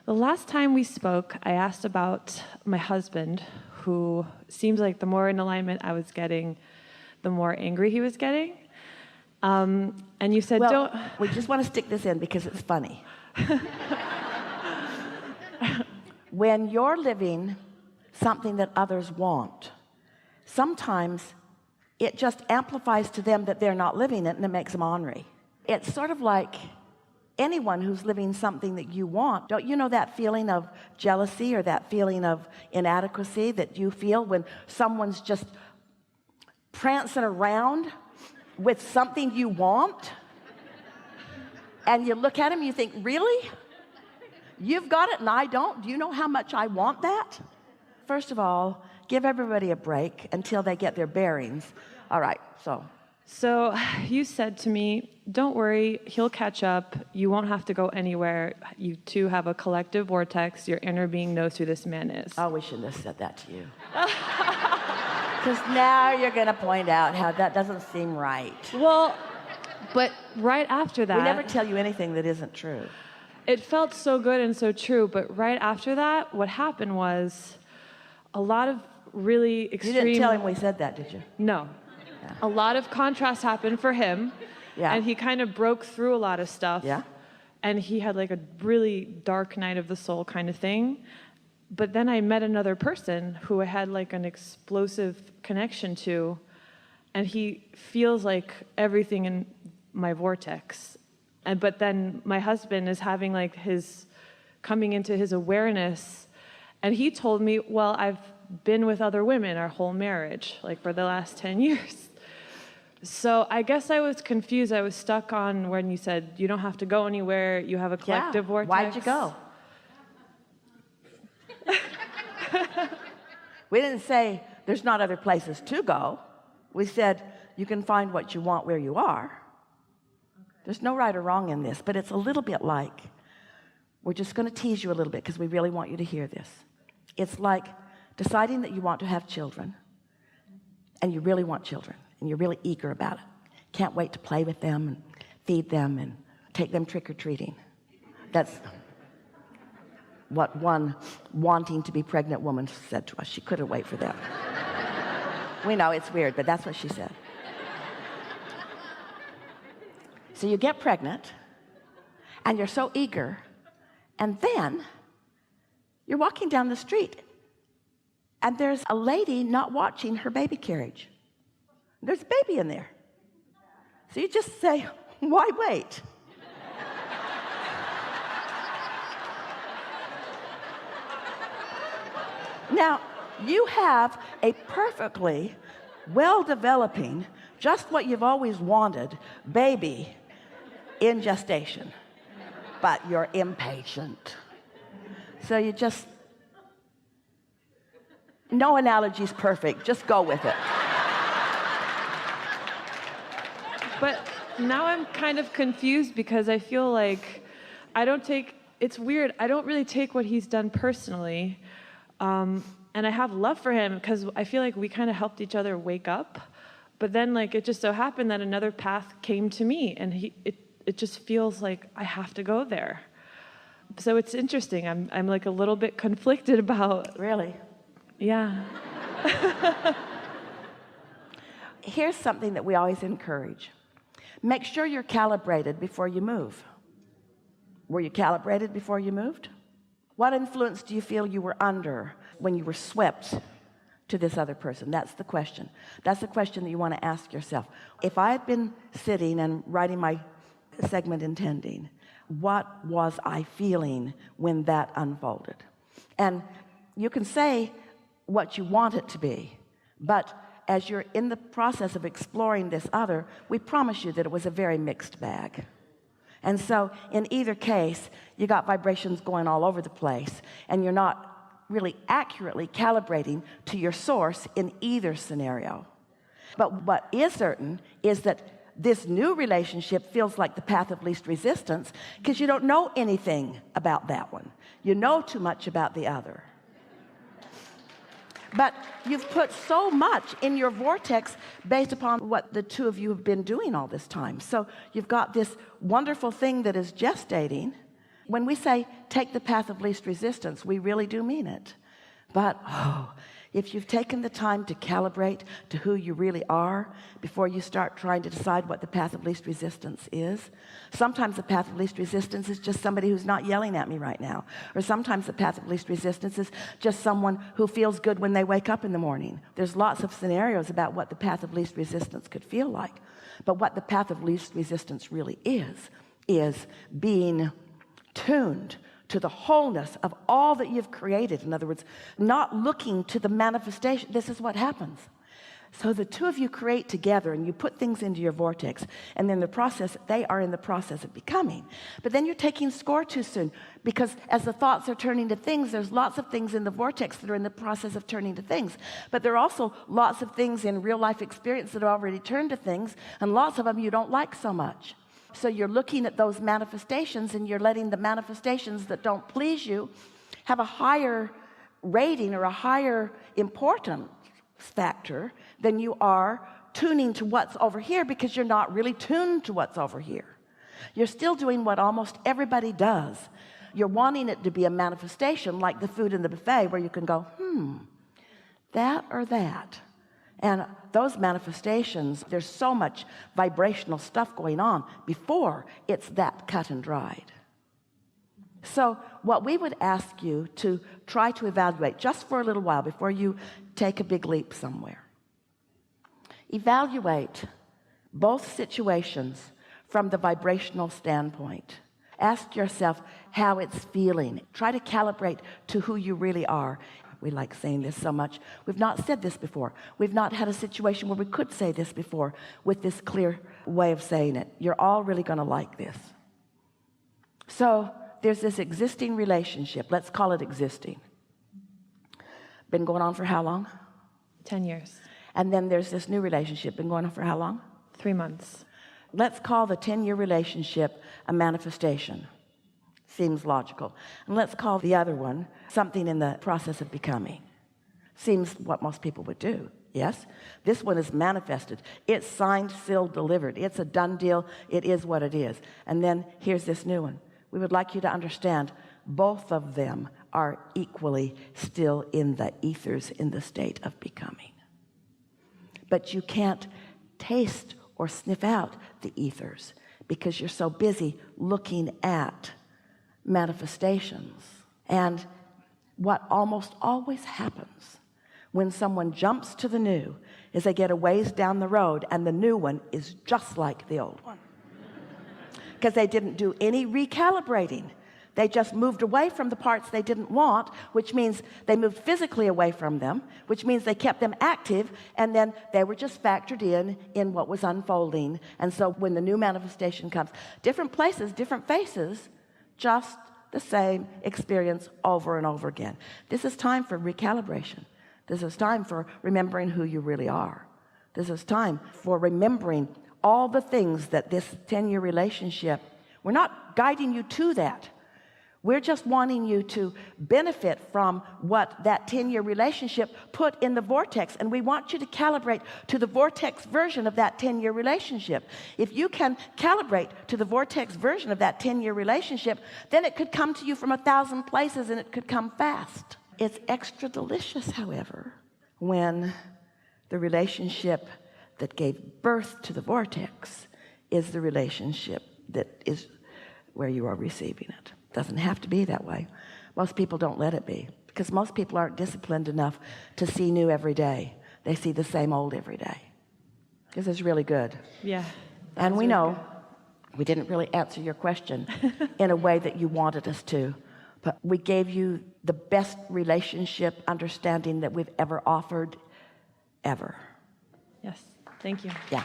The last time we spoke, I asked about my husband, who seems like the more in alignment I was getting, the more angry he was getting. And you said, well, don't... we just want to stick this in because it's funny. When you're living something that others want, sometimes it just amplifies to them that they're not living it, and it makes them ornery. It's sort of like anyone who's living something that you want. Don't you know that feeling of jealousy or that feeling of inadequacy that you feel when someone's just prancing around with something you want, and you look at him, you think, really? You've got it and I don't? Do you know how much I want that? First of all, give everybody a break until they get their bearings. All right, So you said to me, don't worry, he'll catch up. You won't have to go anywhere. You two have a collective vortex. Your inner being knows who this man is. Oh, we shouldn't have said that to you. Because now you're going to point out how that doesn't seem right. Well, but right after that... We never tell you anything that isn't true. It felt so good and so true, but right after that, what happened was a lot of really extreme... You didn't tell him we said that, did you? No. Yeah. A lot of contrast happened for him, and he kind of broke through a lot of stuff, and he had like a really dark night of the soul kind of thing. But then I met another person who I had like an explosive connection to, and he feels like everything in my vortex. But then my husband is having like coming into his awareness, and he told me, well, I've been with other women our whole marriage, like for the last 10 years. So I guess I was confused. I was stuck on when you said, you don't have to go anywhere, you have a collective vortex. Why'd you go? We didn't say there's not other places to go. We said you can find what you want where you are. There's no right or wrong in this, but it's a little bit like, we're just going to tease you a little bit because we really want you to hear this. It's like deciding that you want to have children, and you really want children, and you're really eager about it. Can't wait to play with them and feed them and take them trick-or-treating. That's what one wanting to be pregnant woman said to us. She couldn't wait for them. We know it's weird, but that's what she said. So you get pregnant, and you're so eager, and then you're walking down the street, and there's a lady not watching her baby carriage. There's a baby in there. So you just say, why wait? Now, you have a perfectly well-developing, just what you've always wanted, baby in gestation, but you're impatient. So you just, no analogy's perfect, just go with it. But now I'm kind of confused because I feel like it's weird, I don't really take what he's done personally, and I have love for him because I feel like we kind of helped each other wake up, but then like it just so happened that another path came to me, and it just feels like I have to go there. So it's interesting, I'm like a little bit conflicted about... Really? Yeah. Here's something that we always encourage. Make sure you're calibrated before you move. Were you calibrated before you moved? What influence do you feel you were under when you were swept to this other person? That's the question. That's the question that you want to ask yourself. If I had been sitting and writing my segment intending, what was I feeling when that unfolded? And you can say what you want it to be, but as you're in the process of exploring this other, we promise you that it was a very mixed bag. And so in either case, you got vibrations going all over the place, and you're not really accurately calibrating to your source in either scenario. But what is certain is that this new relationship feels like the path of least resistance because you don't know anything about that one. You know too much about the other. But you've put so much in your vortex based upon what the two of you have been doing all this time. So you've got this wonderful thing that is gestating. when we say take the path of least resistance, we really do mean it. But if you've taken the time to calibrate to who you really are before you start trying to decide what the path of least resistance is, sometimes the path of least resistance is just somebody who's not yelling at me right now, or sometimes the path of least resistance is just someone who feels good when they wake up in the morning. There's lots of scenarios about what the path of least resistance could feel like, but what the path of least resistance really is being tuned to the wholeness of all that you've created. In other words, not looking to the manifestation. This is what happens. So the two of you create together, and you put things into your vortex, and then they are in the process of becoming. But then you're taking score too soon, because as the thoughts are turning to things, there's lots of things in the vortex that are in the process of turning to things. But there are also lots of things in real life experience that are already turned to things, and lots of them you don't like so much. So you're looking at those manifestations, and you're letting the manifestations that don't please you have a higher rating or a higher importance factor than you are tuning to what's over here, because you're not really tuned to what's over here. You're still doing what almost everybody does. You're wanting it to be a manifestation, like the food in the buffet, where you can go, that or that. And those manifestations, there's so much vibrational stuff going on before it's that cut and dried. So what we would ask you to try to evaluate just for a little while before you take a big leap somewhere, evaluate both situations from the vibrational standpoint. Ask yourself how it's feeling. Try to calibrate to who you really are. We like saying this so much. We've not said this before. We've not had a situation where we could say this before with this clear way of saying it. You're all really going to like this. So there's this existing relationship. Let's call it existing. Been going on for how long? 10 years. And then there's this new relationship. Been going on for how long? 3 months. Let's call the 10-year relationship a manifestation. Seems logical. And let's call the other one something in the process of becoming. Seems what most people would do. Yes, this one is manifested. It's signed, sealed, delivered. It's a done deal. It is what it is. And then here's this new one. We would like you to understand both of them are equally still in the ethers, in the state of becoming. But you can't taste or sniff out the ethers because you're so busy looking at manifestations. And what almost always happens when someone jumps to the new is they get a ways down the road, and the new one is just like the old one, because they didn't do any recalibrating. They just moved away from the parts they didn't want, which means they moved physically away from them, which means they kept them active, and then they were just factored in what was unfolding. And so when the new manifestation comes, different places, different faces, just the same experience over and over again. This is time for recalibration. This is time for remembering who you really are. This is time for remembering all the things that this 10-year relationship, we're not guiding you to that. We're just wanting you to benefit from what that 10-year relationship put in the vortex, and we want you to calibrate to the vortex version of that 10-year relationship. If you can calibrate to the vortex version of that 10-year relationship, then it could come to you from 1,000 places, and it could come fast. It's extra delicious, however, when the relationship that gave birth to the vortex is the relationship that is where you are receiving it. Doesn't have to be that way. Most people don't let it be, because most people aren't disciplined enough to see new every day. They see the same old every day, because it's really good. Yeah. And we know we didn't really answer your question in a way that you wanted us to, but we gave you the best relationship understanding that we've ever offered, ever. Yes. Thank you. Yeah.